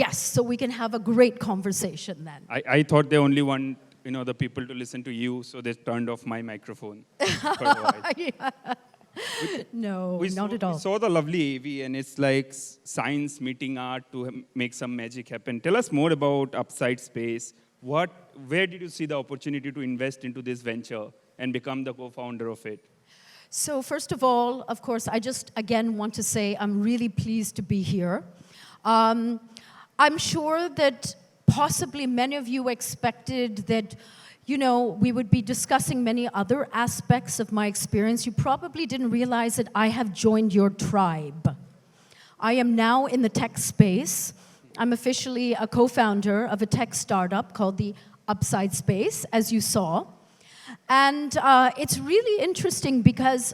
Yes, so we can have a great conversation then. I thought they only want the people to listen to you, so they turned off my microphone for a while. Yeah. No, not at all. We saw the lovely AV, and it's like science meeting art to make some magic happen. Tell us more about Upside Space. Where did you see the opportunity to invest into this venture and become the co-founder of it? So first of all, of course, I just, again, want to say I'm really pleased to be here. I'm sure that possibly many of you expected that we would be discussing many other aspects of my experience. You probably didn't realize that I have joined your tribe. I am now in the tech space. I'm officially a co-founder of a tech startup called the Upside Space, as you saw. And it's really interesting because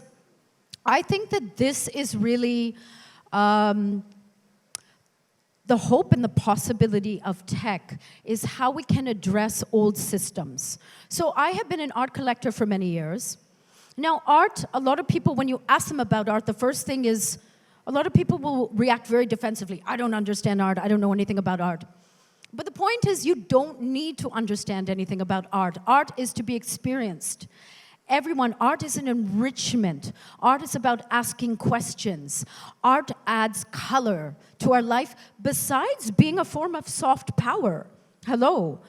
I think that this is really the hope and the possibility of tech is how we can address old systems. So I have been an art collector for many years. Now art, a lot of people, when you ask them about art, the first thing is, a lot of people will react very defensively. I don't understand art, I don't know anything about art. But the point is, you don't need to understand anything about art. Art is to be experienced. Art is an enrichment. Art is about asking questions. Art adds color to our life, besides being a form of soft power. Hello.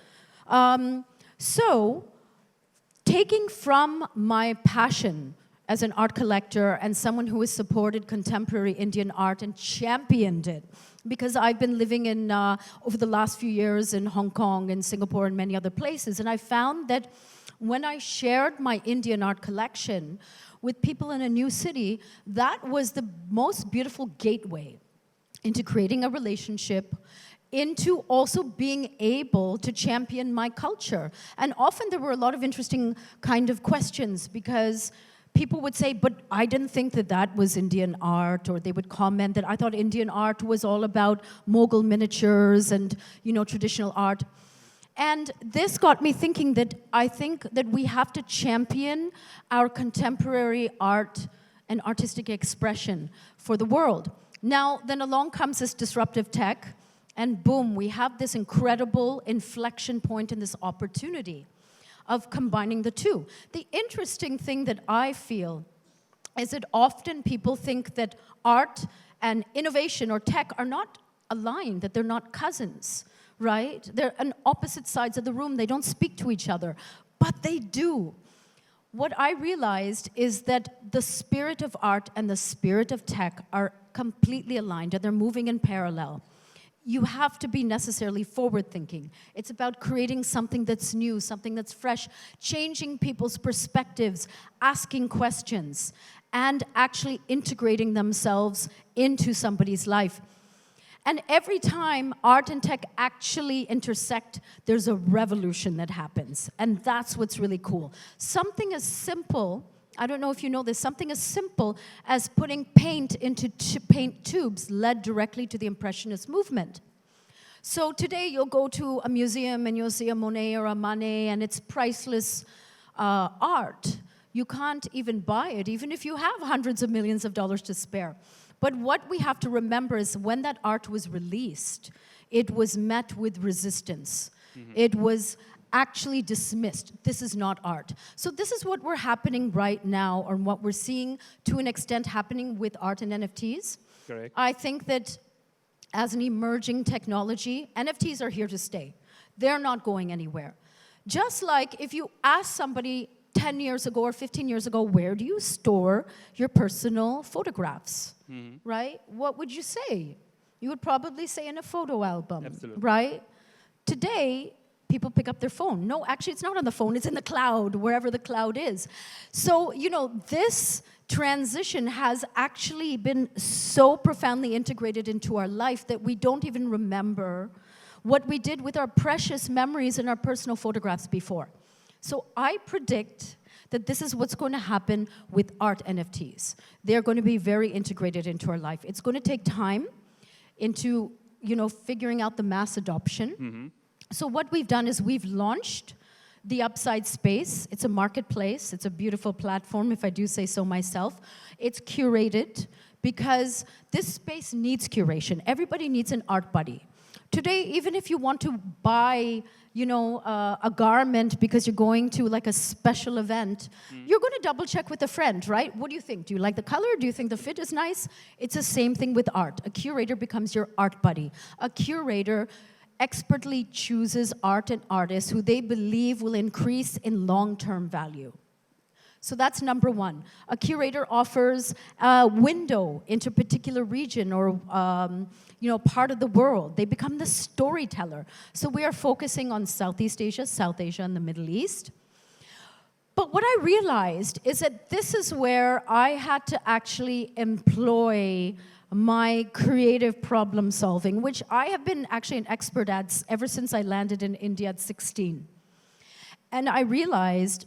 So, taking from my passion as an art collector and someone who has supported contemporary Indian art and championed it, because I've been living in, over the last few years in Hong Kong and Singapore and many other places, and I found that when I shared my Indian art collection with people in a new city, that was the most beautiful gateway into creating a relationship, into also being able to champion my culture. And often there were a lot of interesting kind of questions, because people would say, but I didn't think that that was Indian art, or they would comment that I thought Indian art was all about Mughal miniatures and, traditional art. And this got me thinking that I think that we have to champion our contemporary art and artistic expression for the world. Now, then along comes this disruptive tech, and boom, we have this incredible inflection point and this opportunity of combining the two. The interesting thing that I feel is that often people think that art and innovation or tech are not aligned, that they're not cousins. Right? They're on opposite sides of the room. They don't speak to each other, but they do. What I realized is that the spirit of art and the spirit of tech are completely aligned, and they're moving in parallel. You have to be necessarily forward-thinking. It's about creating something that's new, something that's fresh, changing people's perspectives, asking questions, and actually integrating themselves into somebody's life. And every time art and tech actually intersect, there's a revolution that happens. And that's what's really cool. Something as simple, I don't know if you know this, something as simple as putting paint into paint tubes led directly to the Impressionist movement. So today you'll go to a museum and you'll see a Monet or a Manet, and it's priceless art. You can't even buy it, even if you have hundreds of millions of dollars to spare. But what we have to remember is when that art was released, it was met with resistance. Mm-hmm. It was actually dismissed. This is not art. So this is what we're happening right now, or what we're seeing to an extent happening with art and NFTs. Correct. I think that as an emerging technology, NFTs are here to stay. They're not going anywhere. Just like if you ask somebody 10 years ago or 15 years ago, where do you store your personal photographs, right? What would you say? You would probably say in a photo album, Absolutely. Right? Today, people pick up their phone. No, actually, it's not on the phone. It's in the cloud, wherever the cloud is. So, this transition has actually been so profoundly integrated into our life that we don't even remember what we did with our precious memories and our personal photographs before. So I predict that this is what's going to happen with art NFTs. They're going to be very integrated into our life. It's going to take time into, figuring out the mass adoption. Mm-hmm. So what we've done is we've launched the Upside Space. It's a marketplace. It's a beautiful platform, if I do say so myself. It's curated because this space needs curation. Everybody needs an art buddy Today, even if you want to buy, a garment because you're going to like a special event, you're going to double check with a friend, right? What do you think? Do you like the color? Do you think the fit is nice? It's the same thing with art. A curator becomes your art buddy. A curator expertly chooses art and artists who they believe will increase in long-term value. So that's number one. A curator offers a window into a particular region or part of the world. They become the storyteller. So we are focusing on Southeast Asia, South Asia, and the Middle East. But what I realized is that this is where I had to actually employ my creative problem solving, which I have been actually an expert at ever since I landed in India at 16. And I realized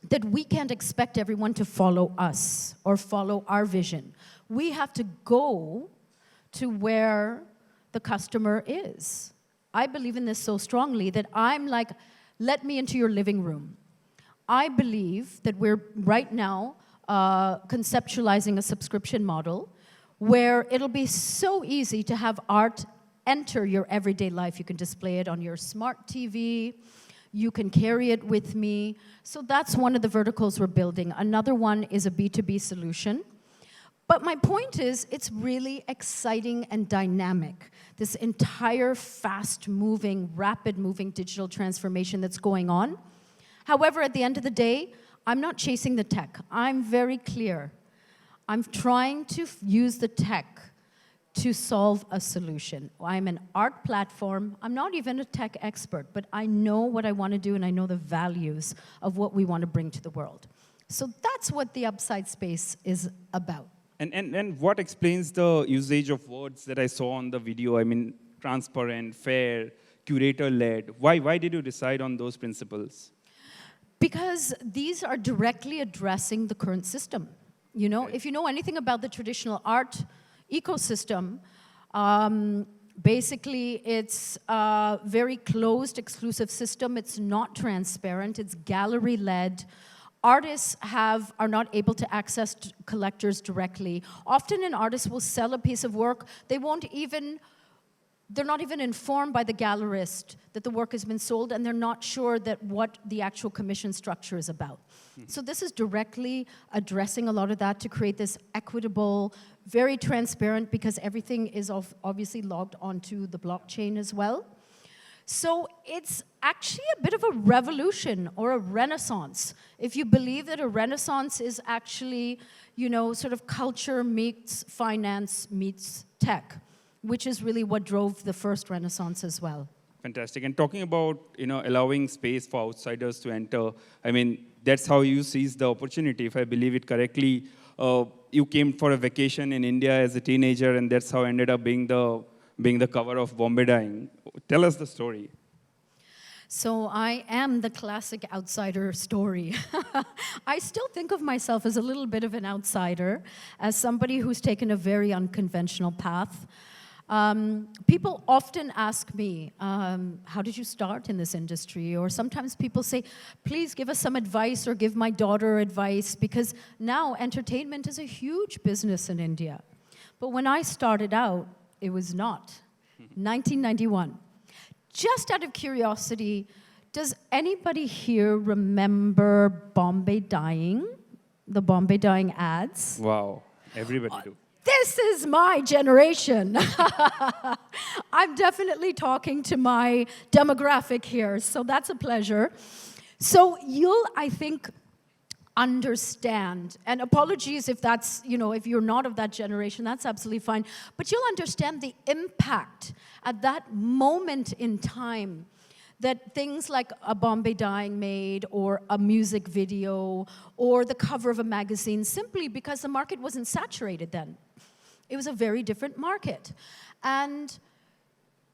that we can't expect everyone to follow us or follow our vision. We have to go to where the customer is. I believe in this so strongly that I'm like, let me into your living room. I believe that we're right now conceptualizing a subscription model where it'll be so easy to have art enter your everyday life. You can display it on your smart TV. You can carry it with me. So that's one of the verticals we're building. Another one is a B2B solution. But my point is, it's really exciting and dynamic. This entire fast-moving, rapid-moving digital transformation that's going on. However, at the end of the day, I'm not chasing the tech. I'm very clear. I'm trying to use the tech to solve a solution. I'm an art platform. I'm not even a tech expert, but I know what I want to do and I know the values of what we want to bring to the world. So that's what the Upside space is about. And what explains the usage of words that I saw on the video? I mean, transparent, fair, curator-led. Why did you decide on those principles? Because these are directly addressing the current system. Okay. If you know anything about the traditional art ecosystem, basically it's a very closed, exclusive system. It's not transparent. It's gallery-led. Artists are not able to access collectors directly. Often an artist will sell a piece of work. They're not even informed by the gallerist that the work has been sold, and they're not sure that what the actual commission structure is about. So this is directly addressing a lot of that to create this equitable, very transparent, because everything is obviously logged onto the blockchain as well. So it's actually a bit of a revolution or a renaissance. If you believe that a renaissance is actually, sort of culture meets finance meets tech, which is really what drove the first renaissance as well. Fantastic. And talking about, allowing space for outsiders to enter, I mean, that's how you seize the opportunity. If I believe it correctly, you came for a vacation in India as a teenager, and that's how ended up being the cover of Bombay Dying. Tell us the story. So I am the classic outsider story. I still think of myself as a little bit of an outsider, as somebody who's taken a very unconventional path. People often ask me, how did you start in this industry? Or sometimes people say, please give us some advice or give my daughter advice, because now entertainment is a huge business in India. But when I started out, it was not. 1991. Just out of curiosity, does anybody here remember Bombay Dying? The Bombay Dying ads? Wow, everybody do. This is my generation. I'm definitely talking to my demographic here, so that's a pleasure. So you'll, I think, understand, and apologies if that's, if you're not of that generation, that's absolutely fine, but you'll understand the impact at that moment in time that things like a Bombay Dying made, or a music video, or the cover of a magazine, simply because the market wasn't saturated then. It was a very different market. And,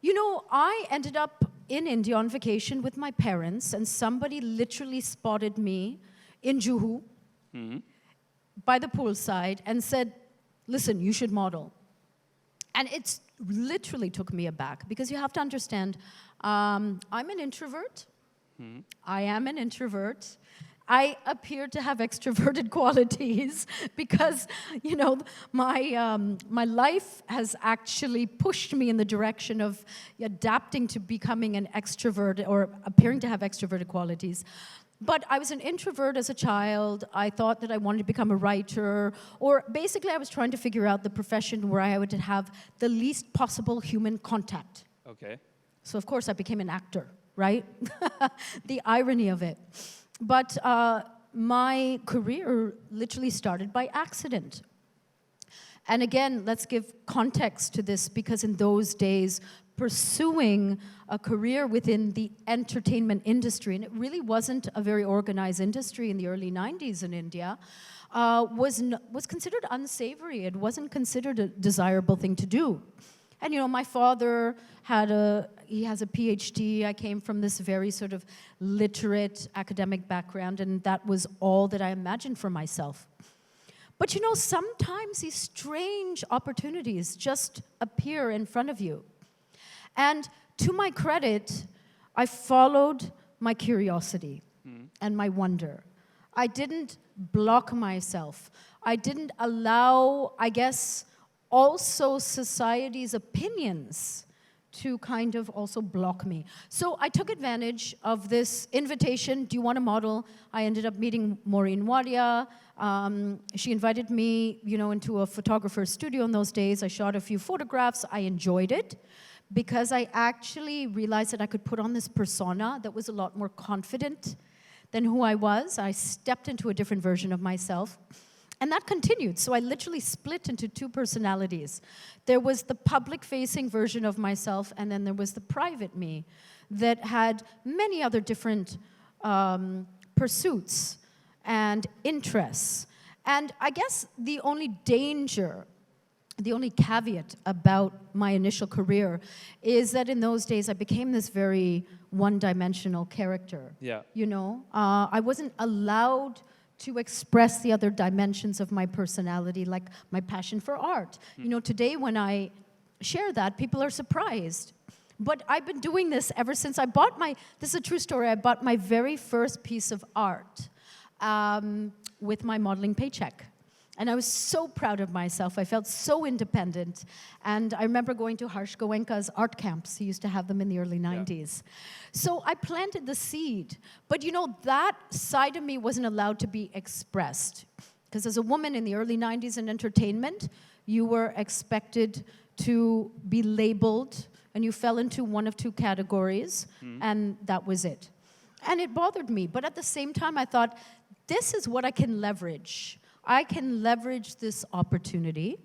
I ended up in India on vacation with my parents, and somebody literally spotted me in Juhu, by the poolside, and said, listen, you should model. And it literally took me aback, because you have to understand, I'm an introvert. I am an introvert. I appear to have extroverted qualities because, my life has actually pushed me in the direction of adapting to becoming an extrovert or appearing to have extroverted qualities. But I was an introvert as a child. I thought that I wanted to become a writer, or basically I was trying to figure out the profession where I would have the least possible human contact. Okay. So of course I became an actor, right? The irony of it. But my career literally started by accident. And again, let's give context to this, because in those days, pursuing a career within the entertainment industry, and it really wasn't a very organized industry in the early 90s in India, was considered unsavory. It wasn't considered a desirable thing to do. And my father has a PhD. I came from this very sort of literate academic background, and that was all that I imagined for myself. But sometimes these strange opportunities just appear in front of you. And to my credit, I followed my curiosity and my wonder. I didn't block myself. I didn't allow, I guess, also society's opinions to kind of also block me. So I took advantage of this invitation. Do you want to model? I ended up meeting Maureen Wadia. She invited me, into a photographer's studio in those days. I shot a few photographs. I enjoyed it because I actually realized that I could put on this persona that was a lot more confident than who I was. I stepped into a different version of myself. And that continued. So I literally split into two personalities. There was the public-facing version of myself, and then there was the private me that had many other different pursuits and interests. And I guess the only danger, the only caveat about my initial career is that in those days I became this very one-dimensional character. Yeah. I wasn't allowed to express the other dimensions of my personality, like my passion for art. Today when I share that, people are surprised. But I've been doing this ever since I bought this is a true story, I bought my very first piece of art with my modeling paycheck. And I was so proud of myself. I felt so independent. And I remember going to Harsh Goenka's art camps. He used to have them in the early 90s. So I planted the seed. But that side of me wasn't allowed to be expressed. Because as a woman in the early 90s in entertainment, you were expected to be labeled, and you fell into one of two categories, and that was it. And it bothered me. But at the same time, I thought, this is what I can leverage. I can leverage this opportunity,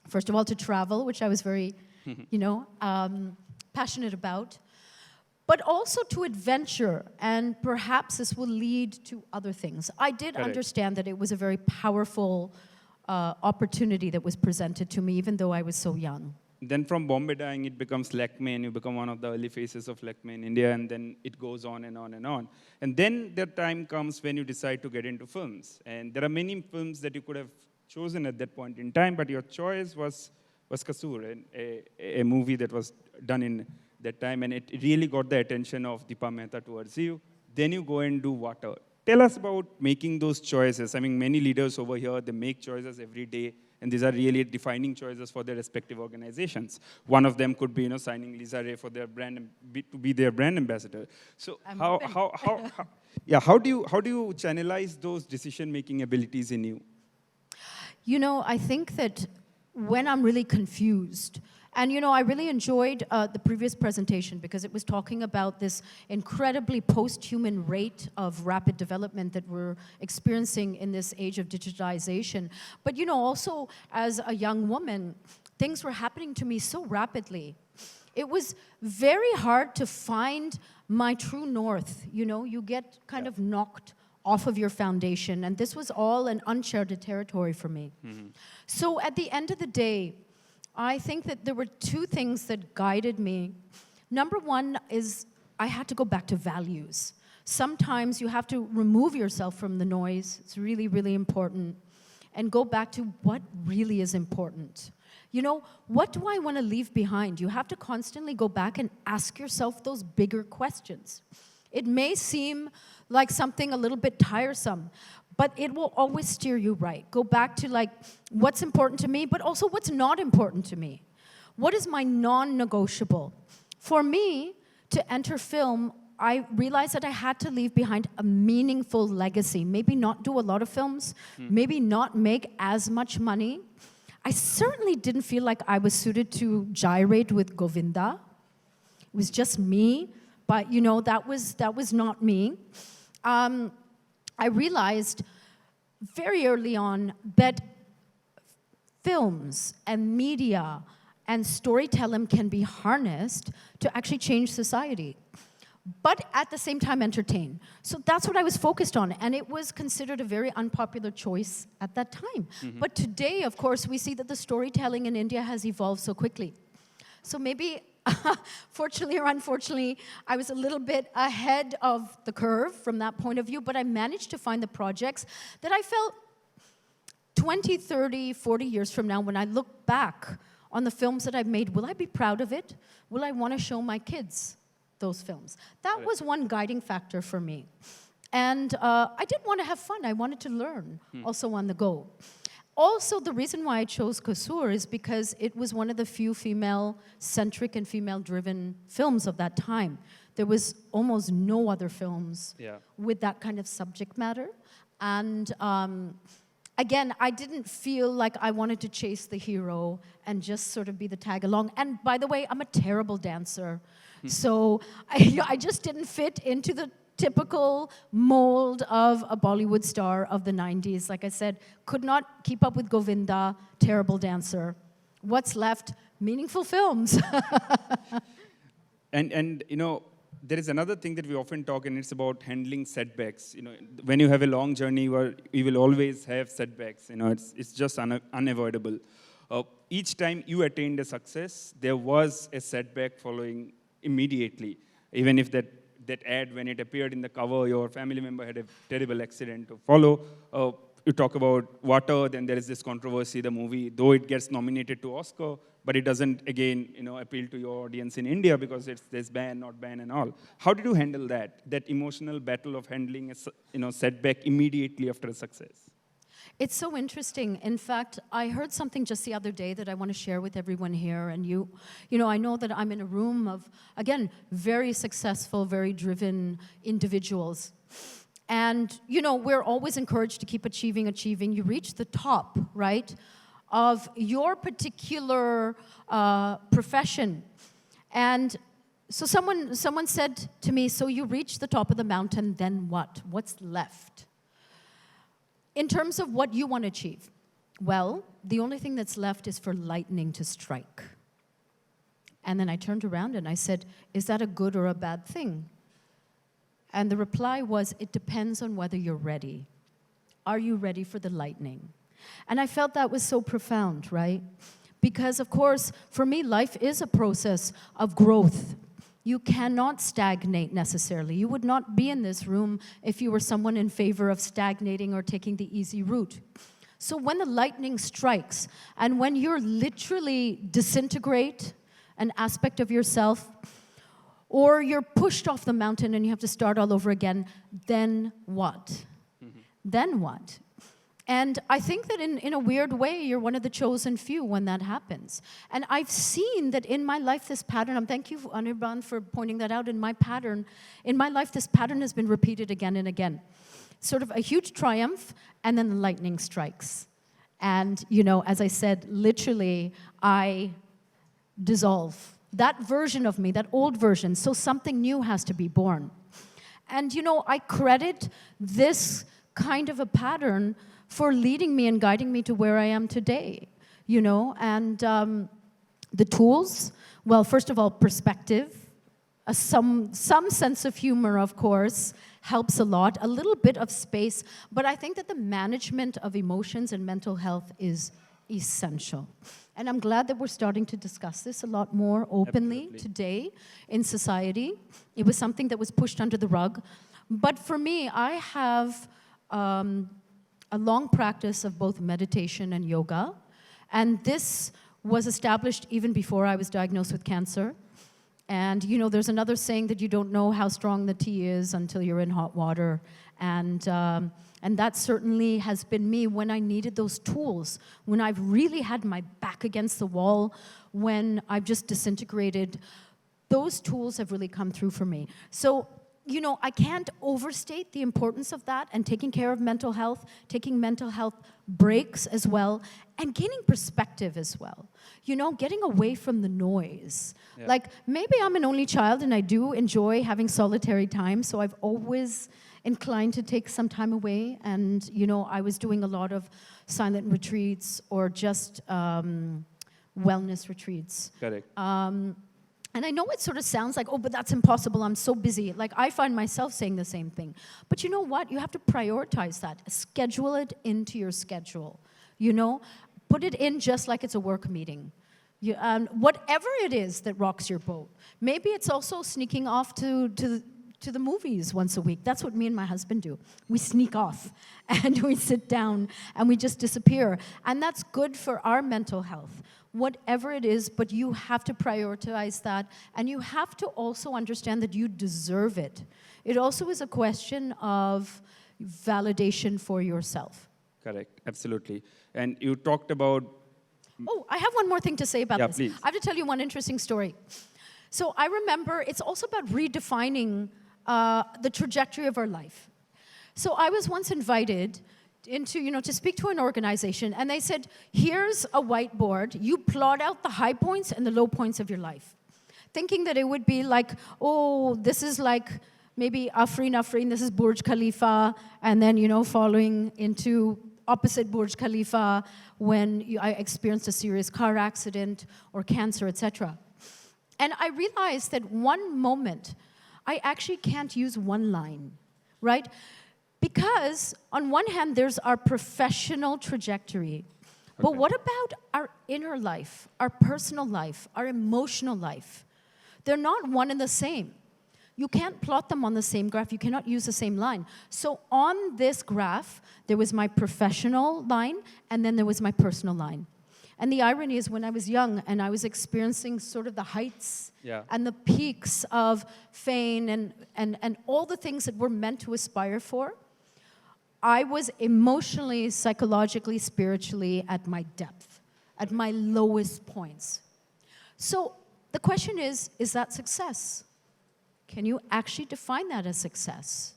first of all, to travel, which I was very, passionate about, but also to adventure, and perhaps this will lead to other things. I did understand that it was a very powerful opportunity that was presented to me, even though I was so young. Then from Bombay dyeing, it becomes Lakme, and you become one of the early faces of Lakme in India, and then it goes on and on and on. And then the time comes when you decide to get into films. And there are many films that you could have chosen at that point in time, but your choice was Kasoor, a movie that was done in that time, and it really got the attention of Deepa Mehta towards you. Then you go and do Water. Tell us about making those choices. I mean, many leaders over here, they make choices every day, and these are really defining choices for their respective organizations. One of them could be, signing Lisa Ray for their brand, to be their brand ambassador. So how do you channelize those decision-making abilities in you? I think that when I'm really confused, and I really enjoyed the previous presentation because it was talking about this incredibly post-human rate of rapid development that we're experiencing in this age of digitization. But also as a young woman, things were happening to me so rapidly. It was very hard to find my true north. You get kind of knocked off of your foundation, and this was all an uncharted territory for me. So at the end of the day, I think that there were two things that guided me. Number one is I had to go back to values. Sometimes you have to remove yourself from the noise. It's really, really important. And go back to what really is important. What do I want to leave behind? You have to constantly go back and ask yourself those bigger questions. It may seem like something a little bit tiresome, but it will always steer you right. Go back to like what's important to me, but also what's not important to me. What is my non-negotiable? For me, to enter film, I realized that I had to leave behind a meaningful legacy. Maybe not do a lot of films, maybe not make as much money. I certainly didn't feel like I was suited to gyrate with Govinda. It was just me, but you know, that was not me. I realized very early on that films and media and storytelling can be harnessed to actually change society, but at the same time entertain. So that's what I was focused on, and it was considered a very unpopular choice at that time. But today, of course, we see that the storytelling in India has evolved so quickly. So maybe, fortunately or unfortunately, I was a little bit ahead of the curve from that point of view, but I managed to find the projects that I felt 20, 30, 40 years from now, when I look back on the films that I've made, will I be proud of it? Will I want to show my kids those films? That was one guiding factor for me. And I did want to have fun. I wanted to learn also on the go. Also, the reason why I chose Kasur is because it was one of the few female-centric and female-driven films of that time. There was almost no other films with that kind of subject matter. And again, I didn't feel like I wanted to chase the hero and just sort of be the tag-along. And by the way, I'm a terrible dancer. So I just didn't fit into the typical mold of a Bollywood star of the 90s. Like I said, could not keep up with Govinda, terrible dancer. What's left? Meaningful films. And you know, there is another thing that we often talk, and it's about handling setbacks. You know, when you have a long journey, you will always have setbacks. You know, it's just unavoidable. Each time you attained a success, there was a setback following immediately. Even if that ad, when it appeared in the cover, your family member had a terrible accident to follow. You talk about Water, then there is this controversy, the movie, though it gets nominated to Oscar, but it doesn't, again, you know, appeal to your audience in India because there's ban, not ban and all. How did you handle that emotional battle of handling a setback immediately after a success? It's so interesting. In fact, I heard something just the other day that I want to share with everyone here. And you know, I know that I'm in a room of, again, very successful, very driven individuals. And, you know, we're always encouraged to keep achieving. You reach the top, right, of your particular profession. And so someone said to me, so you reach the top of the mountain, then what? What's left? In terms of what you want to achieve, well, the only thing that's left is for lightning to strike. And then I turned around and I said, is that a good or a bad thing? And the reply was, it depends on whether you're ready. Are you ready for the lightning? And I felt that was so profound, right? Because, of course, for me, life is a process of growth. You cannot stagnate necessarily. You would not be in this room if you were someone in favor of stagnating or taking the easy route. So when the lightning strikes, and when you're literally disintegrate an aspect of yourself, or you're pushed off the mountain and you have to start all over again, then what? Then what? And I think that in a weird way, you're one of the chosen few when that happens. And I've seen that in my life, this pattern, and thank you, Anirban, for pointing that out, in my life, this pattern has been repeated again and again. Sort of a huge triumph, and then the lightning strikes. And, you know, as I said, literally, I dissolve. That version of me, that old version, so something new has to be born. And, you know, I credit this kind of a pattern for leading me and guiding me to where I am today, you know. And the tools, well, first of all, perspective, some sense of humor, of course, helps a lot, a little bit of space, but I think that the management of emotions and mental health is essential. And I'm glad that we're starting to discuss this a lot more openly today in society. It was something that was pushed under the rug. But for me, I have a long practice of both meditation and yoga. And this was established even before I was diagnosed with cancer. And there's another saying that you don't know how strong the tea is until you're in hot water. And that certainly has been me when I needed those tools, when I've really had my back against the wall, when I've just disintegrated. Those tools have really come through for me. So, I can't overstate the importance of that and taking care of mental health, taking mental health breaks as well, and gaining perspective as well. Getting away from the noise. Yeah. Like, maybe I'm an only child and I do enjoy having solitary time, so I've always inclined to take some time away. And, I was doing a lot of silent retreats or just wellness retreats. Correct. And I know it sort of sounds like, oh, but that's impossible, I'm so busy. Like, I find myself saying the same thing. But you know what? You have to prioritize that. Schedule it into your schedule, Put it in just like it's a work meeting. Whatever it is that rocks your boat. Maybe it's also sneaking off to the movies once a week. That's what me and my husband do. We sneak off, and we sit down, and we just disappear. And that's good for our mental health. Whatever it is, but you have to prioritize that, and you have to also understand that you deserve it. It also is a question of validation for yourself. Correct, absolutely. And you talked about... Oh, I have one more thing to say about this. Please. I have to tell you one interesting story. So I remember it's also about redefining the trajectory of our life. So I was once invited into, to speak to an organization, and they said, here's a whiteboard, you plot out the high points and the low points of your life. Thinking that it would be like, oh, this is like maybe Afrin, this is Burj Khalifa, and then, following into opposite Burj Khalifa when I experienced a serious car accident or cancer, etc. And I realized that one moment, I actually can't use one line, right? Because on one hand, there's our professional trajectory. But Okay. what about our inner life, our personal life, our emotional life? They're not one and the same. You can't plot them on the same graph. You cannot use the same line. So on this graph, there was my professional line, and then there was my personal line. And the irony is when I was young and I was experiencing sort of the heights and the peaks of fame and all the things that we're meant to aspire for, I was emotionally, psychologically, spiritually at my depth, at my lowest points. So the question is that success? Can you actually define that as success?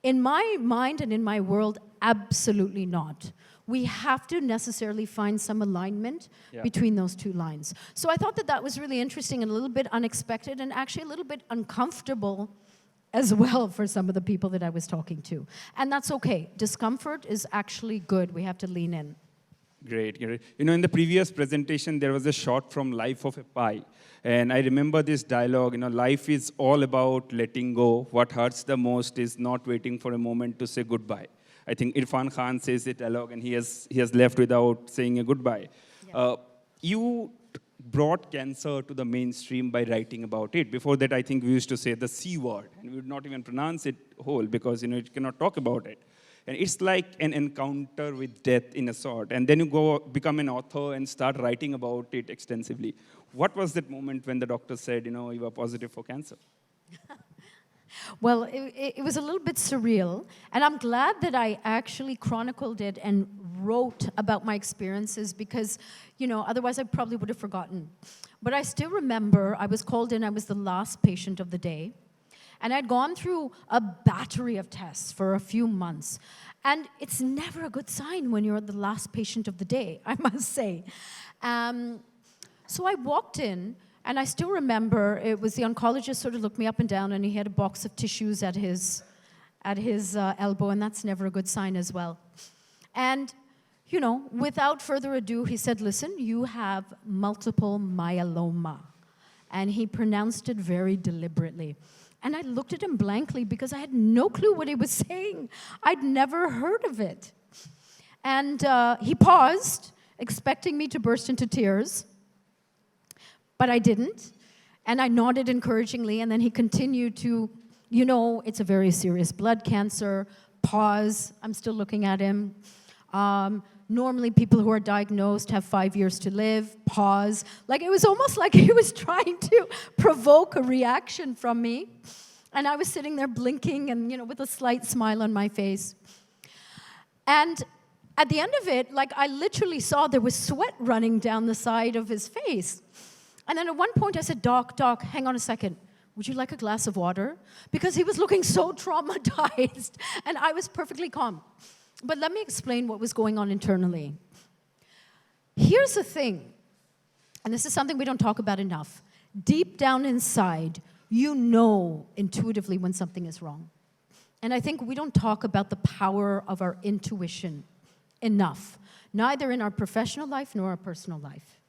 In my mind and in my world, absolutely not. We have to necessarily find some alignment between those two lines. So I thought that was really interesting and a little bit unexpected and actually a little bit uncomfortable as well for some of the people that I was talking to. And that's okay. Discomfort is actually good. We have to lean in. Great, great. In the previous presentation, there was a shot from Life of a Pi. And I remember this dialogue, life is all about letting go. What hurts the most is not waiting for a moment to say goodbye. I think Irfan Khan says the dialogue, and he has left without saying a goodbye. Yeah. You brought cancer to the mainstream by writing about it. Before that, I think we used to say the C word, and we would not even pronounce it whole because you cannot talk about it. And it's like an encounter with death in a sort. And then you go become an author and start writing about it extensively. What was that moment when the doctor said, you were positive for cancer? Well, it was a little bit surreal, and I'm glad that I actually chronicled it and wrote about my experiences because, otherwise I probably would have forgotten. But I still remember I was called in, I was the last patient of the day, and I'd gone through a battery of tests for a few months. And it's never a good sign when you're the last patient of the day, I must say. So I walked in, and I still remember it was the oncologist sort of looked me up and down, and he had a box of tissues at his elbow, and that's never a good sign as well. And, without further ado, he said, listen, you have multiple myeloma. And he pronounced it very deliberately. And I looked at him blankly because I had no clue what he was saying. I'd never heard of it. And he paused, expecting me to burst into tears. But I didn't. And I nodded encouragingly, and then he continued to, it's a very serious blood cancer. Pause. I'm still looking at him. Normally, people who are diagnosed have 5 years to live, pause. Like, it was almost like he was trying to provoke a reaction from me. And I was sitting there blinking and, with a slight smile on my face. And at the end of it, like, I literally saw there was sweat running down the side of his face. And then at one point I said, Doc, hang on a second. Would you like a glass of water? Because he was looking so traumatized, and I was perfectly calm. But let me explain what was going on internally. Here's the thing, and this is something we don't talk about enough. Deep down inside, you know intuitively when something is wrong. And I think we don't talk about the power of our intuition enough, neither in our professional life nor our personal life.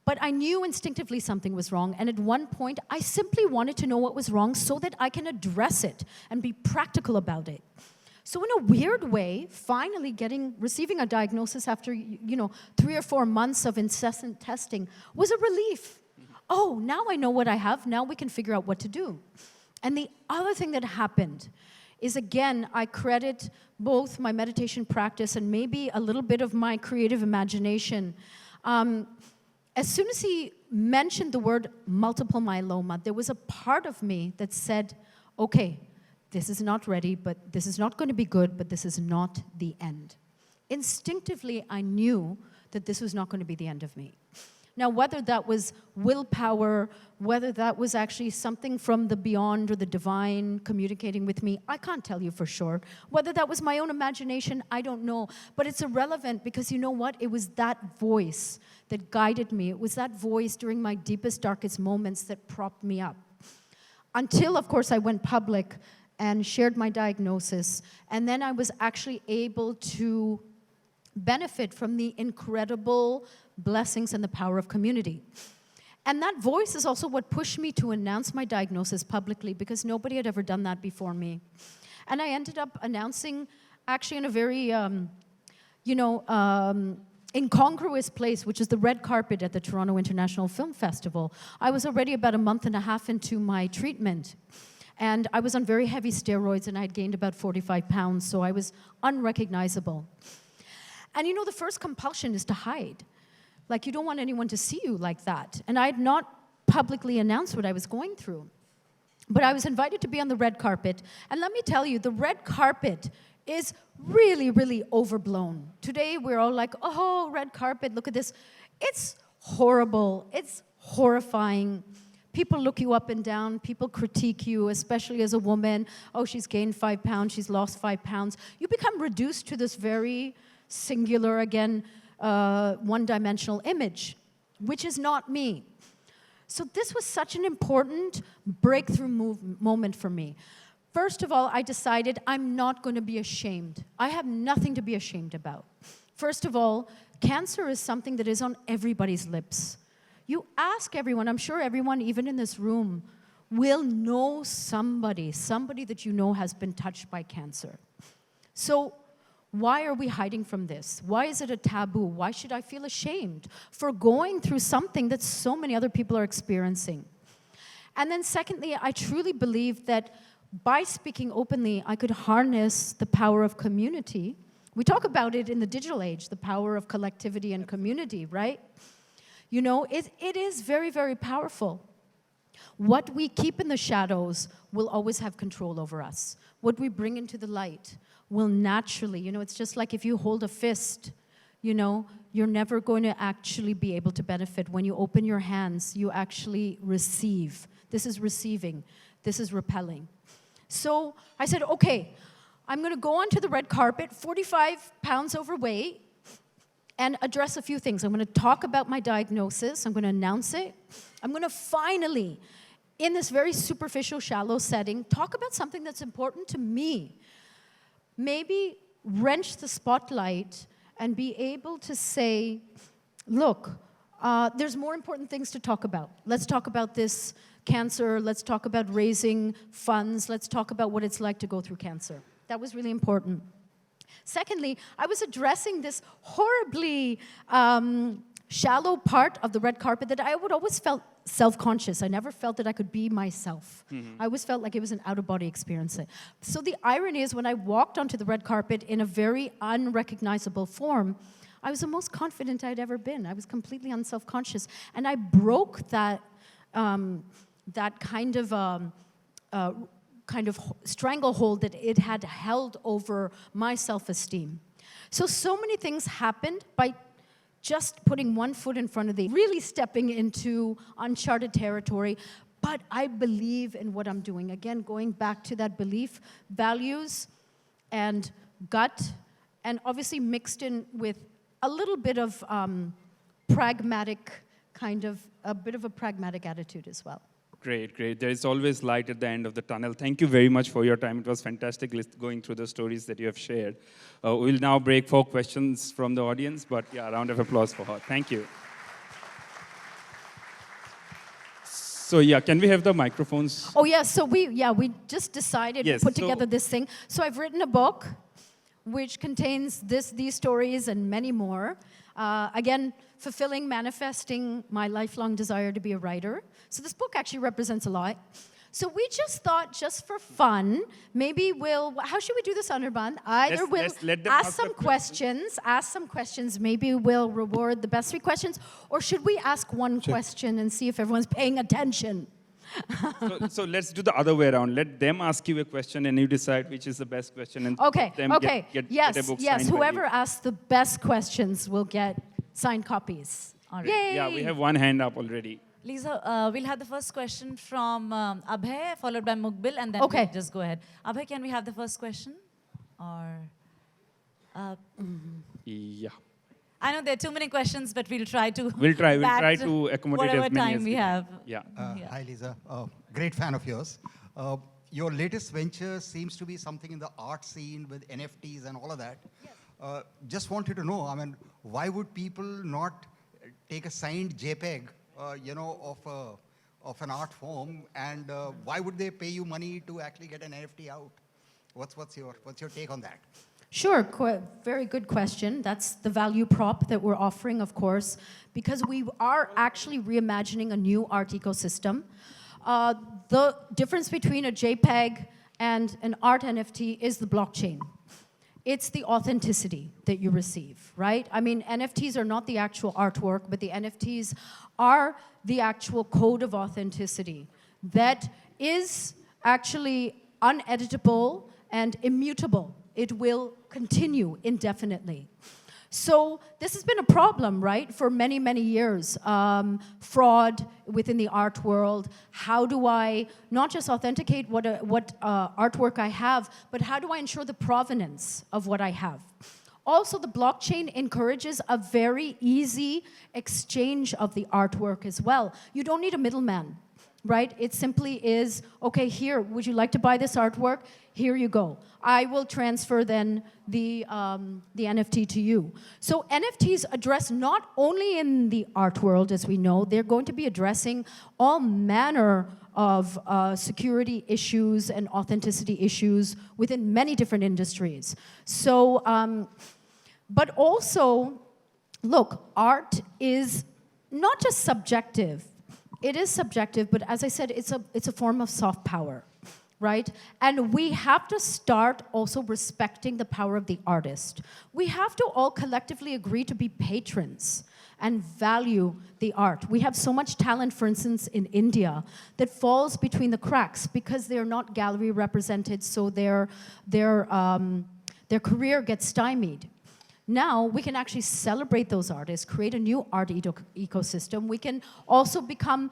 But I knew instinctively something was wrong, and at one point, I simply wanted to know what was wrong so that I can address it and be practical about it. So in a weird way, finally receiving a diagnosis after 3 or 4 months of incessant testing was a relief. Oh, now I know what I have, now we can figure out what to do. And the other thing that happened is, again, I credit both my meditation practice and maybe a little bit of my creative imagination. As soon as he mentioned the word multiple myeloma, there was a part of me that said, okay, this is not ready, but this is not going to be good, but this is not the end. Instinctively, I knew that this was not going to be the end of me. Now, whether that was willpower, whether that was actually something from the beyond or the divine communicating with me, I can't tell you for sure. Whether that was my own imagination, I don't know. But it's irrelevant because you know what? It was that voice that guided me. It was that voice during my deepest, darkest moments that propped me up. Until, of course, I went public and shared my diagnosis. And then I was actually able to benefit from the incredible blessings and the power of community. And that voice is also what pushed me to announce my diagnosis publicly, because nobody had ever done that before me. And I ended up announcing, actually in a very, incongruous place, which is the red carpet at the Toronto International Film Festival. I was already about a month and a half into my treatment. And I was on very heavy steroids, and I had gained about 45 pounds, so I was unrecognizable. And the first compulsion is to hide. Like, you don't want anyone to see you like that. And I had not publicly announced what I was going through. But I was invited to be on the red carpet. And let me tell you, the red carpet is really, really overblown. Today, we're all like, oh, red carpet, look at this. It's horrible. It's horrifying. People look you up and down. People critique you, especially as a woman. Oh, she's gained 5 pounds. She's lost 5 pounds. You become reduced to this very singular, again, one-dimensional image, which is not me. So this was such an important breakthrough moment for me. First of all, I decided I'm not going to be ashamed. I have nothing to be ashamed about. First of all, cancer is something that is on everybody's lips. You ask everyone, I'm sure everyone, even in this room, will know somebody that you know has been touched by cancer. So why are we hiding from this? Why is it a taboo? Why should I feel ashamed for going through something that so many other people are experiencing? And then secondly, I truly believe that by speaking openly, I could harness the power of community. We talk about it in the digital age, the power of collectivity and community, right? It is very, very powerful. What we keep in the shadows will always have control over us. What we bring into the light will naturally, it's just like if you hold a fist, you're never going to actually be able to benefit. When you open your hands, you actually receive. This is receiving. This is repelling. So I said, okay, I'm going to go onto the red carpet, 45 pounds overweight, and address a few things. I'm going to talk about my diagnosis. I'm going to announce it. I'm going to finally, in this very superficial, shallow setting, talk about something that's important to me. Maybe wrench the spotlight and be able to say, look, there's more important things to talk about. Let's talk about this cancer. Let's talk about raising funds. Let's talk about what it's like to go through cancer. That was really important. Secondly, I was addressing this horribly shallow part of the red carpet that I would always felt self-conscious. I never felt that I could be myself. I always felt like it was an out-of-body experience. So the irony is when I walked onto the red carpet in a very unrecognizable form, I was the most confident I'd ever been. I was completely unself-conscious. And I broke that, that kind of stranglehold that it had held over my self-esteem. So many things happened by just putting one foot in front of the, really stepping into uncharted territory. But I believe in what I'm doing. Again, going back to that belief, values, and gut, and obviously mixed in with a little bit of pragmatic, a bit of a pragmatic attitude as well. Great, great. There is always light at the end of the tunnel. Thank you very much for your time. It was fantastic going through the stories that you have shared. We'll now break for questions from the audience, but yeah, a round of applause for her. Thank you. So yeah, can we have the microphones? Oh yeah, so we just decided to put together this thing. So I've written a book which contains these stories and many more. Again, fulfilling, manifesting my lifelong desire to be a writer. So this book actually represents a lot. So we just thought, just for fun, maybe how should we do this, Anirban? Either we'll ask some questions, maybe we'll reward the best 3 questions, or should we ask one question and see if everyone's paying attention? So let's do the other way around. Let them ask you a question and you decide which is the best question. And get a book signed whoever asks the best questions will get signed copies. All right. Yay! Yeah, we have one hand up already. Lisa, we'll have the first question from Abhay, followed by Mukbil, and then we'll just go ahead. Abhay, can we have the first question? Or Yeah. I know there are too many questions, but we'll try to We'll try to accommodate whatever as many time as we have. Yeah. Hi, Lisa. Great fan of yours. Your latest venture seems to be something in the art scene with NFTs and all of that. Yes. Just wanted to know, I mean, why would people not take a signed JPEG, of an art form, and why would they pay you money to actually get an NFT out? What's your take on that? Sure, very good question. That's the value prop that we're offering, of course, because we are actually reimagining a new art ecosystem. The difference between a JPEG and an art NFT is the blockchain. It's the authenticity that you receive, right? I mean, NFTs are not the actual artwork, but the NFTs are the actual code of authenticity that is actually uneditable and immutable. It will continue indefinitely. So this has been a problem, right, for many, many years. Fraud within the art world. How do I not just authenticate what artwork I have, but how do I ensure the provenance of what I have? Also, the blockchain encourages a very easy exchange of the artwork as well. You don't need a middleman, right? It simply is, okay, here, would you like to buy this artwork? Here you go. I will transfer then the NFT to you. So NFTs address not only in the art world, as we know, they're going to be addressing all manner of security issues and authenticity issues within many different industries. So, but also, look, art is not just subjective. It is subjective, but as I said, it's a form of soft power, right? And we have to start also respecting the power of the artist. We have to all collectively agree to be patrons and value the art. We have so much talent, for instance, in India that falls between the cracks because they're not gallery represented, so their career gets stymied. Now, we can actually celebrate those artists, create a new art ecosystem. We can also become,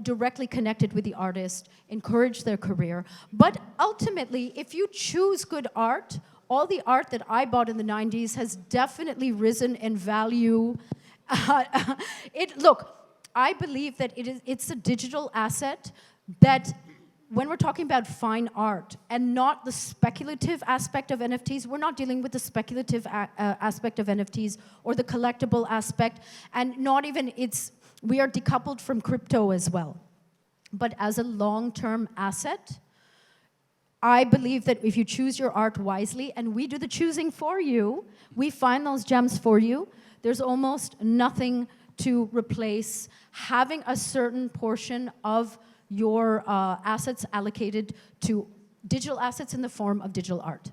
directly connected with the artist, encourage their career. But ultimately, if you choose good art, all the art that I bought in the 90s has definitely risen in value. Look, I believe that it's a digital asset that, when we're talking about fine art and not the speculative aspect of NFTs, we're not dealing with the speculative aspect of NFTs or the collectible aspect, and not even we are decoupled from crypto as well. But as a long-term asset, I believe that if you choose your art wisely, and we do the choosing for you, we find those gems for you, there's almost nothing to replace having a certain portion of your assets allocated to digital assets in the form of digital art.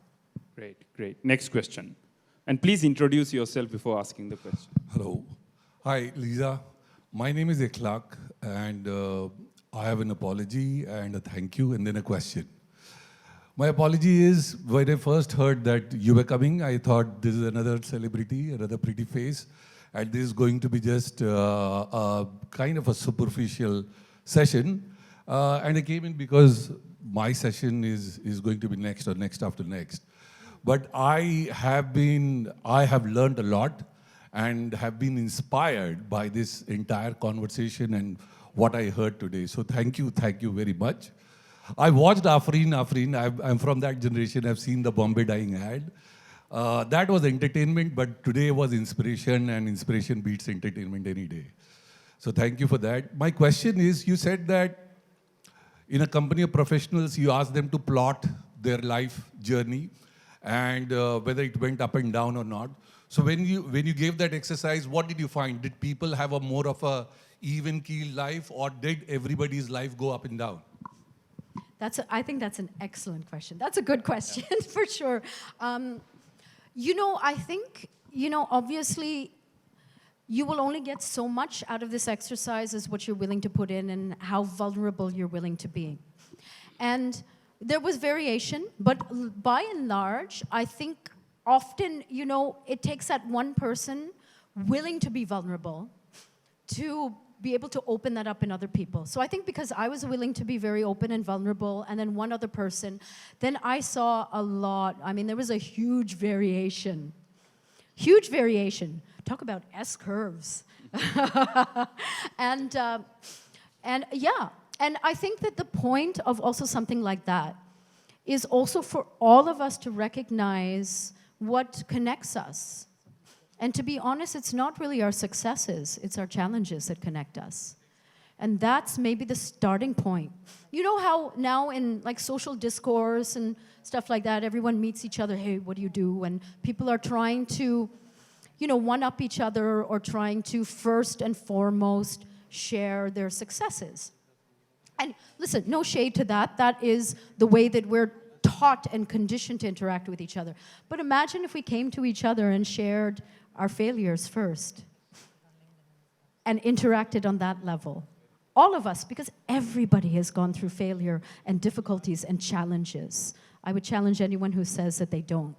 Great, great. Next question. And please introduce yourself before asking the question. Hello. Hi, Lisa. My name is Ekhlaq, and I have an apology and a thank you, and then a question. My apology is, when I first heard that you were coming, I thought this is another celebrity, another pretty face, and this is going to be just a kind of a superficial session. And I came in because my session is going to be next or next after next. But I have learned a lot and have been inspired by this entire conversation and what I heard today. So thank you very much. I watched Afreen. I'm from that generation. I've seen the Bombay Dyeing ad. That was entertainment, but today was inspiration, and inspiration beats entertainment any day. So thank you for that. My question is, you said that in a company of professionals, you ask them to plot their life journey and whether it went up and down or not. So when you gave that exercise, what did you find? Did people have a more of a even-keeled life, or did everybody's life go up and down? I think that's an excellent question. That's a good question, for sure. I think, obviously, you will only get so much out of this exercise as what you're willing to put in and how vulnerable you're willing to be. And there was variation, but by and large, I think often, it takes that one person willing to be vulnerable to be able to open that up in other people. So I think because I was willing to be very open and vulnerable, and then one other person, then I saw a lot. I mean, there was a huge variation. Huge variation. Talk about S-curves. And I think that the point of also something like that is also for all of us to recognize what connects us. And to be honest, it's not really our successes, it's our challenges that connect us. And that's maybe the starting point. You know how now in like social discourse and stuff like that, everyone meets each other, hey, what do you do? And people are trying to, one-up each other, or trying to first and foremost share their successes. And listen, no shade to that. That is the way that we're taught and conditioned to interact with each other. But imagine if we came to each other and shared our failures first and interacted on that level. All of us, because everybody has gone through failure and difficulties and challenges. I would challenge anyone who says that they don't.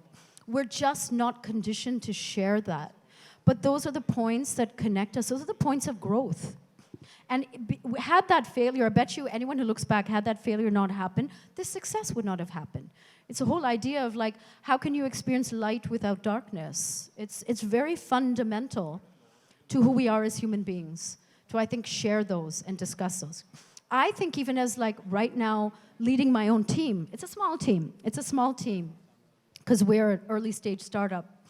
We're just not conditioned to share that. But those are the points that connect us. Those are the points of growth. And had that failure, I bet you anyone who looks back, had that failure not happened, this success would not have happened. It's a whole idea of like, how can you experience light without darkness? It's very fundamental to who we are as human beings, to I think share those and discuss those. I think even as like right now leading my own team, it's a small team. It's a small team because we're an early stage startup.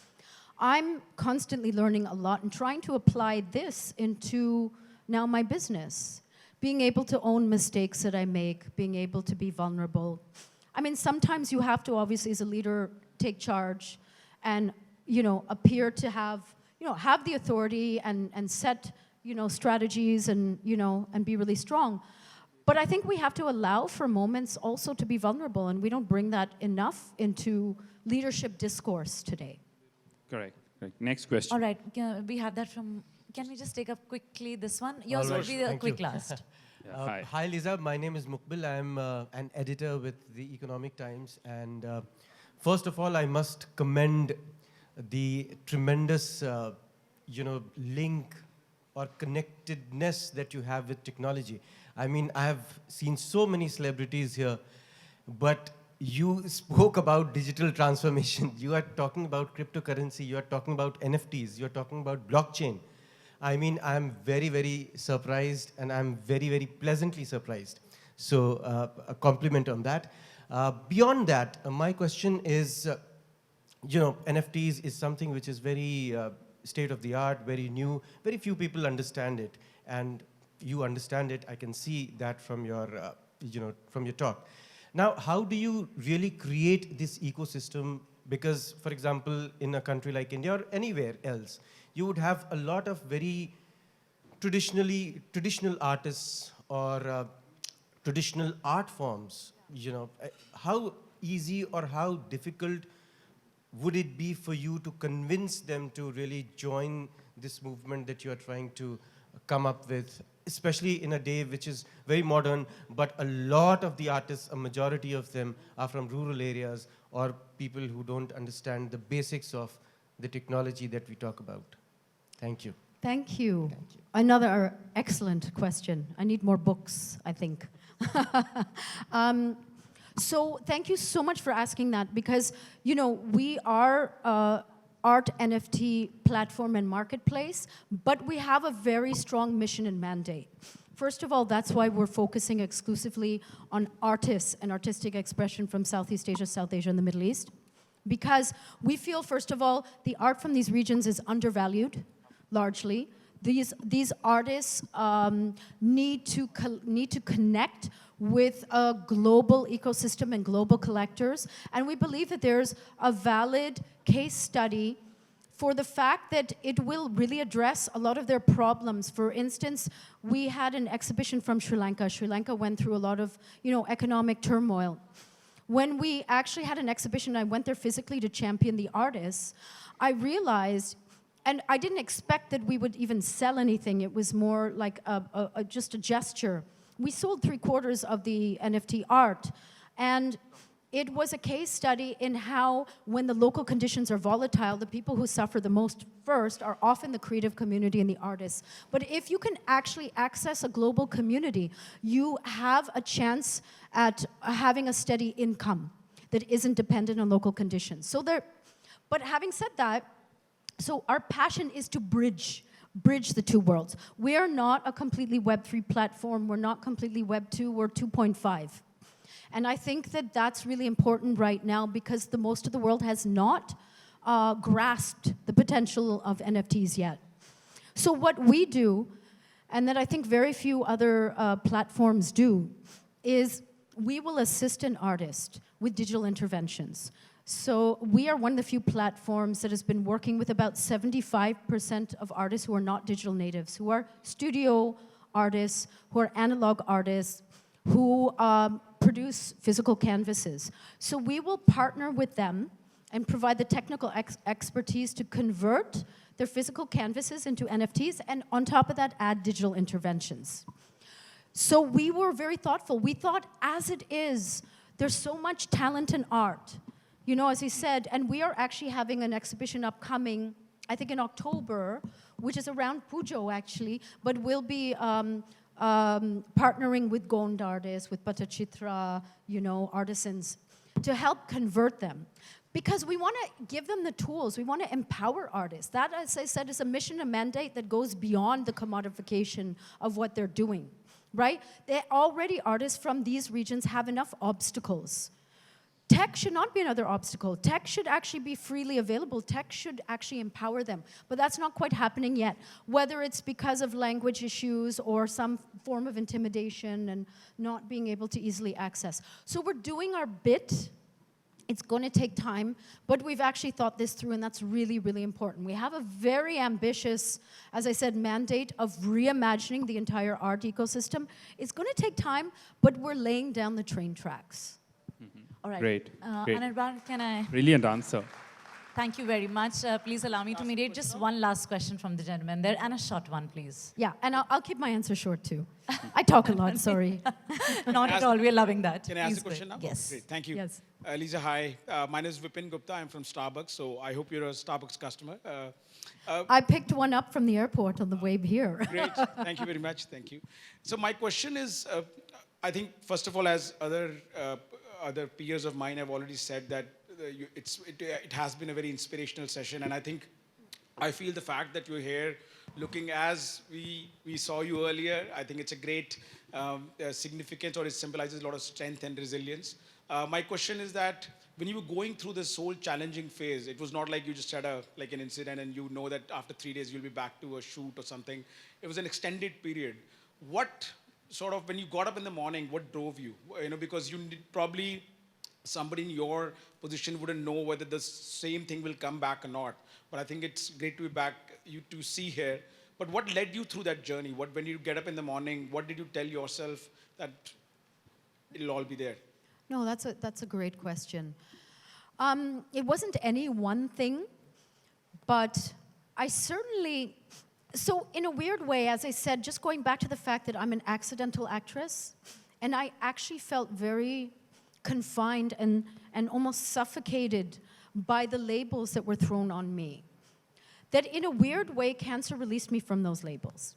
I'm constantly learning a lot and trying to apply this into now my business. Being able to own mistakes that I make, being able to be vulnerable. I mean, sometimes you have to, obviously, as a leader, take charge and, appear to have the authority and set, strategies and, and be really strong. But I think we have to allow for moments also to be vulnerable, and we don't bring that enough into leadership discourse today. Correct. Next question. All right, we have that from, can we just take up quickly this one? Yours will be the quick last. Hi, Lisa. My name is Mukbil. I'm an editor with the Economic Times. And first of all, I must commend the tremendous, link or connectedness that you have with technology. I mean, I have seen so many celebrities here, but you spoke about digital transformation. You are talking about cryptocurrency. You are talking about NFTs. You are talking about blockchain. I mean, I'm very, very surprised, and I'm very, very pleasantly surprised. So a compliment on that. Beyond that, my question is, NFTs is something which is very state-of-the-art, very new. Very few people understand it, and you understand it. I can see that from your, from your talk. Now, how do you really create this ecosystem? Because, for example, in a country like India or anywhere else, you would have a lot of very traditional artists or traditional art forms, you know, how easy or how difficult would it be for you to convince them to really join this movement that you are trying to come up with, especially in a day which is very modern, but a lot of the artists, a majority of them are from rural areas or people who don't understand the basics of the technology that we talk about? Thank you. Thank you. Another excellent question. I need more books, I think. So thank you so much for asking that, because, you know, we are art NFT platform and marketplace, but we have a very strong mission and mandate. First of all, that's why we're focusing exclusively on artists and artistic expression from Southeast Asia, South Asia, and the Middle East. Because we feel, first of all, the art from these regions is undervalued, largely. These artists need to connect with a global ecosystem and global collectors. And we believe that there's a valid case study for the fact that it will really address a lot of their problems. For instance, we had an exhibition from Sri Lanka. Sri Lanka went through a lot of, you know, economic turmoil. When we actually had an exhibition, I went there physically to champion the artists, I realized, and I didn't expect that we would even sell anything. It was more like just a gesture. We sold 3/4 of the NFT art, and it was a case study in how, when the local conditions are volatile, the people who suffer the most first are often the creative community and the artists. But if you can actually access a global community, you have a chance at having a steady income that isn't dependent on local conditions. But having said that, so our passion is to bridge the two worlds. We are not a completely Web3 platform. We're not completely Web2. We're 2.5. And I think that that's really important right now, because most of the world has not grasped the potential of NFTs yet. So what we do, and that I think very few other platforms do, is we will assist an artist with digital interventions. So we are one of the few platforms that has been working with about 75% of artists who are not digital natives, who are studio artists, who are analog artists, who produce physical canvases. So we will partner with them and provide the technical expertise to convert their physical canvases into NFTs, and on top of that, add digital interventions. So we were very thoughtful. We thought, as it is, there's so much talent in art. You know, as he said, and we are actually having an exhibition upcoming, I think in October, which is around Pujo, actually, but we'll be partnering with Gond artists, with Patachitra, you know, artisans, to help convert them. Because we want to give them the tools. We want to empower artists. That, as I said, is a mission, a mandate that goes beyond the commodification of what they're doing, right? Artists from these regions have enough obstacles. Tech should not be another obstacle. Tech should actually be freely available. Tech should actually empower them. But that's not quite happening yet, whether it's because of language issues or some form of intimidation and not being able to easily access. So we're doing our bit. It's going to take time, but we've actually thought this through, and that's really, really important. We have a very ambitious, as I said, mandate of reimagining the entire art ecosystem. It's going to take time, but we're laying down the train tracks. All right. Great. Great. Anirban, can I? Brilliant answer. Thank you very much. Please allow me to mediate. Just one last question from the gentleman there, and a short one, please. Yeah, and I'll keep my answer short, too. I talk a lot, sorry. Not at all. We're loving that. Can I ask Please a question now? Yes. Great, thank you. Yes. Lisa, hi. My name is Vipin Gupta. I'm from Starbucks, so I hope you're a Starbucks customer. I picked one up from the airport on the way here. Great. Thank you very much. Thank you. So my question is, I think, first of all, as other peers of mine have already said, that it has been a very inspirational session, and I feel the fact that you're here looking as we saw you earlier, I think it's a great significance, or it symbolizes a lot of strength and resilience. My question is that when you were going through this whole challenging phase, it was not like you just had an incident and you know that after 3 days you'll be back to a shoot or something. It was an extended period. What sort of, when you got up in the morning, what drove you? You know, because you probably, somebody in your position wouldn't know whether the same thing will come back or not. But I think it's great to be back, you to see here. But what led you through that journey? When you get up in the morning, what did you tell yourself that it'll all be there? No, that's a great question. It wasn't any one thing, but I certainly, so in a weird way, as I said, just going back to the fact that I'm an accidental actress, and I actually felt very confined and almost suffocated by the labels that were thrown on me. That in a weird way, cancer released me from those labels.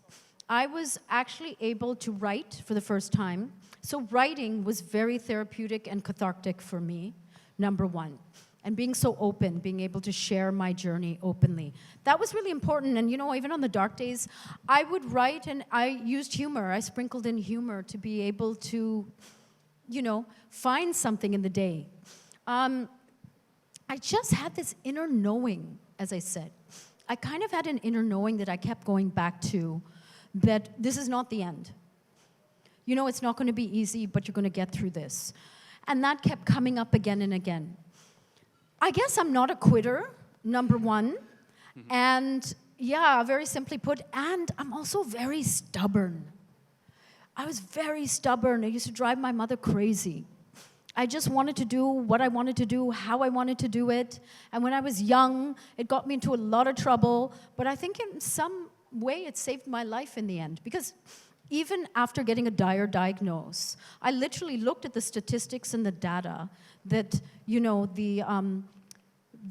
I was actually able to write for the first time. So writing was very therapeutic and cathartic for me, number one. And being so open, being able to share my journey openly. That was really important. And you know, even on the dark days, I would write and I used humor. I sprinkled in humor to be able to, you know, find something in the day. I just had this inner knowing, as I said. I kind of had an inner knowing that I kept going back to, that this is not the end. You know, it's not going to be easy, but you're going to get through this. And that kept coming up again and again. I guess I'm not a quitter, number one. And yeah, very simply put, and I'm also very stubborn. I was very stubborn. It used to drive my mother crazy. I just wanted to do what I wanted to do, how I wanted to do it. And when I was young, it got me into a lot of trouble. But I think in some way it saved my life in the end. Because even after getting a dire diagnosis, I literally looked at the statistics and the data that, you know, the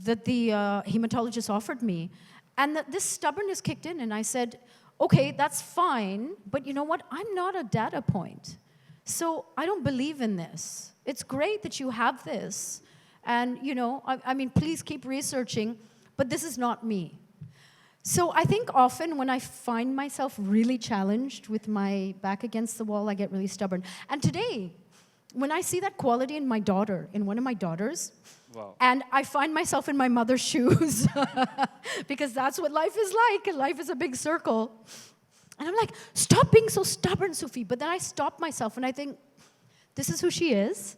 hematologist offered me. And that this stubbornness kicked in. And I said, okay, that's fine. But you know what? I'm not a data point. So I don't believe in this. It's great that you have this. And, you know, I mean, please keep researching, but this is not me. So I think often when I find myself really challenged with my back against the wall, I get really stubborn. And today, when I see that quality in my daughter, in one of my daughters, Wow. and I find myself in my mother's shoes, because that's what life is like, and life is a big circle. And I'm like, stop being so stubborn, Sufi. But then I stop myself and I think, this is who she is.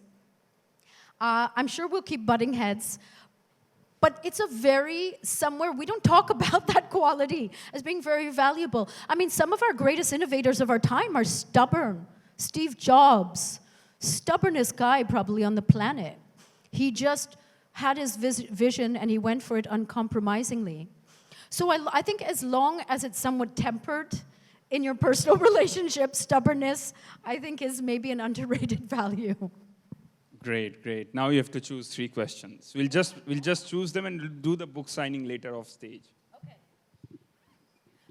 I'm sure we'll keep butting heads. But it's a very, somewhere, we don't talk about that quality as being very valuable. I mean, some of our greatest innovators of our time are stubborn. Steve Jobs, stubbornest guy probably on the planet. He just had his vision and he went for it uncompromisingly. So I think as long as it's somewhat tempered, in your personal relationship, stubbornness, I think, is maybe an underrated value. Great, great. Now you have to choose 3 questions. We'll just choose them and we'll do the book signing later off stage. Okay.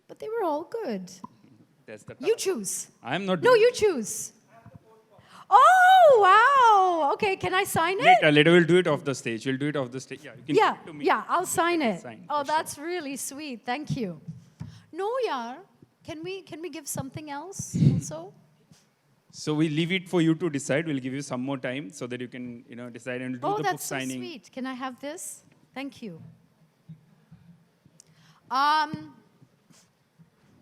But they were all good. That's the You choose. I'm not. No, you choose. Oh, wow. Okay, can I sign it? Later we'll do it off the stage. We'll do it off the stage. Yeah, you can give it to me. Yeah, I'll sign it. Sign, Oh, for sure. that's really sweet. Thank you. No, yaar. Can we give something else also? So we leave it for you to decide. We'll give you some more time so that you can, you know, decide and do the book That's so signing. sweet. Can I have this? Thank you.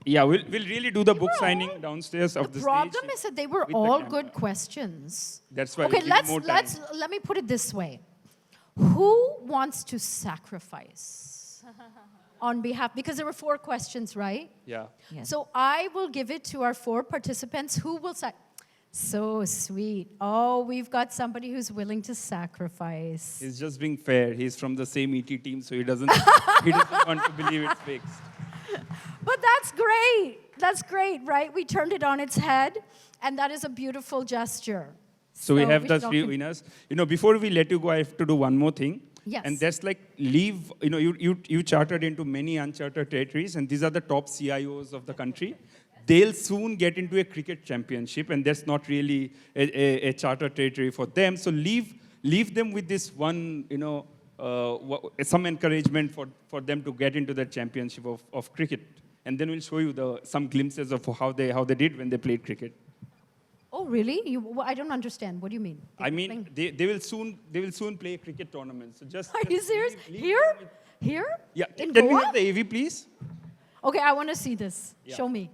Yeah, we'll really do the book signing downstairs of the The stage. problem is that they were with the all camera. good questions. That's why Okay, we'll give you more time. let me put it this way. Who wants to sacrifice on behalf, because there were 4 questions, right? Yeah. Yes. So I will give it to our 4 participants who will so sweet. Oh, we've got somebody who's willing to sacrifice. He's just being fair. He's from the same ET team, so he doesn't want to believe it's fixed. But that's great. That's great, right? We turned it on its head, and that is a beautiful gesture. So we have the should all 3 winners. You know, before we let you go, I have to do one more thing. Yes. And that's like leave, you know, you chartered into many uncharted territories, and these are the top CIOs of the country. They'll soon get into a cricket championship, and that's not really a chartered territory for them. So leave them with this one, you know, some encouragement for them to get into the championship of cricket. And then we'll show you some glimpses of how they did when they played cricket. Oh, really? I don't understand. What do you mean? I mean, they will soon play a cricket tournament. So just Are you serious? leave Here? them with- Here? Yeah. In Can we Goa? have the AV, please? Okay, I want to see this. Yeah. Show me.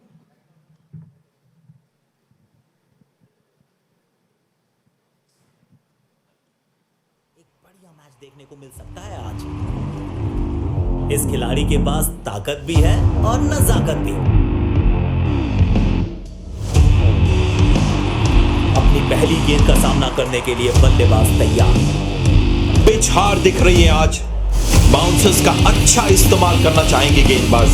एक बढ़िया match देखने को मिल सकता है आज इस खिलाड़ी के पास ताकत भी है और नजाकत भी। अपनी पहली गेंद का सामना करने के लिए बल्लेबाज तैयार। पिच हार दिख रही है आज। बाउंसर्स का अच्छा इस्तेमाल करना चाहेंगे गेंदबाज।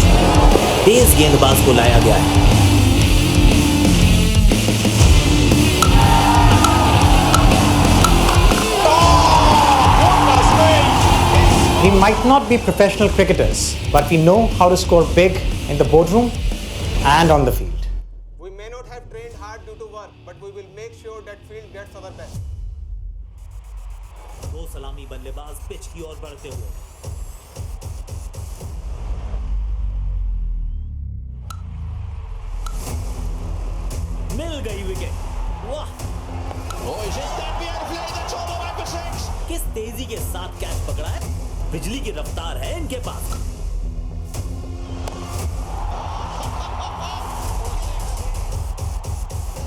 तेज गेंदबाज को लाया गया है। We might not be professional cricketers, but we know how to score big in the boardroom and on the field. We may not have trained hard due to work, but we will make sure that field gets our best. दो सलामी बल्लेबाज pitch की ओर बढ़ते हुए। मिल गई wicket. वाह! किस तेजी के साथ कैच पकड़ा है। बिजली की रफ्तार है इनके पास।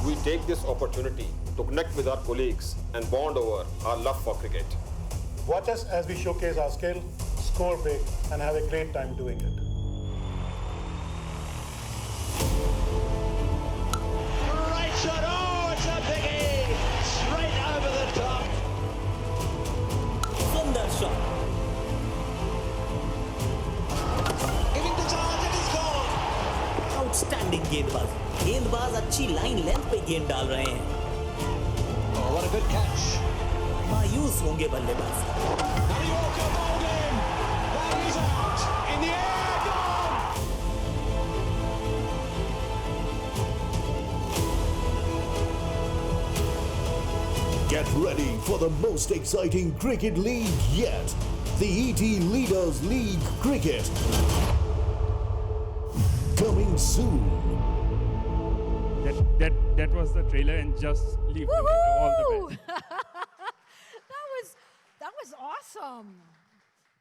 We take this opportunity to connect with our colleagues and bond over our love for cricket. Watch us as we showcase our skill, score big, and have a great time doing it. Right shot, oh, it's a biggie! Straight over the top. सुंदर shot. Giving the target is gone. Outstanding गेंदबाज। गेंदबाज अच्छी line length पे गेंद डाल रहे हैं। Oh, what a good catch. मायूस होंगे बल्लेबाज। Harry Walker bowled in. That is out. In the air, gone. Get ready for the most exciting cricket league yet. The ET Leaders League Cricket. Coming soon. That was the trailer, and just leave it all the best. That was awesome.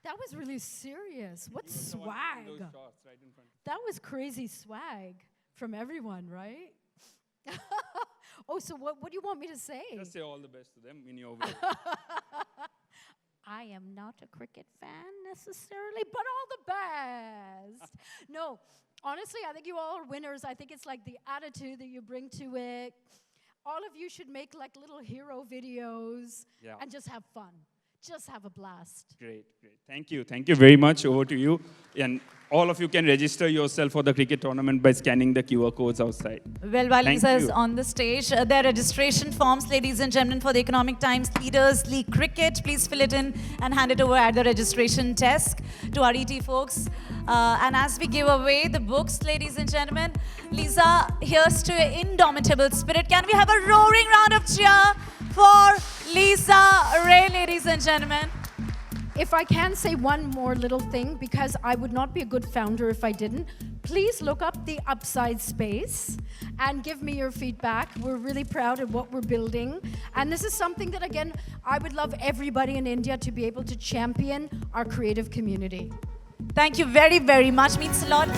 That was really serious. What swag. Those shots right in front. That was crazy swag from everyone, right? Oh, so what do you want me to say? Just say all the best to them in your way. I am not a cricket fan necessarily, but all the best. No, honestly, I think you all are winners. I think it's like the attitude that you bring to it. All of you should make like little hero videos and just have fun. Just have a blast. Great. Thank you very much. Over to you. And all of you can register yourself for the cricket tournament by scanning the QR codes outside. Well, while Thank Lisa is you. on the stage, there are registration forms, ladies and gentlemen, for the Economic Times Leaders League Cricket. Please fill it in and hand it over at the registration desk to our ET folks. And as we give away the books, ladies and gentlemen, Lisa, here's to your indomitable spirit. Can we have a roaring round of cheer for Lisa Ray, ladies and gentlemen? If I can say one more little thing, because I would not be a good founder if I didn't, please look up the Upside Space and give me your feedback. We're really proud of what we're building. And this is something that, again, I would love everybody in India to be able to champion our creative community. Thank you very, very much. Means a lot.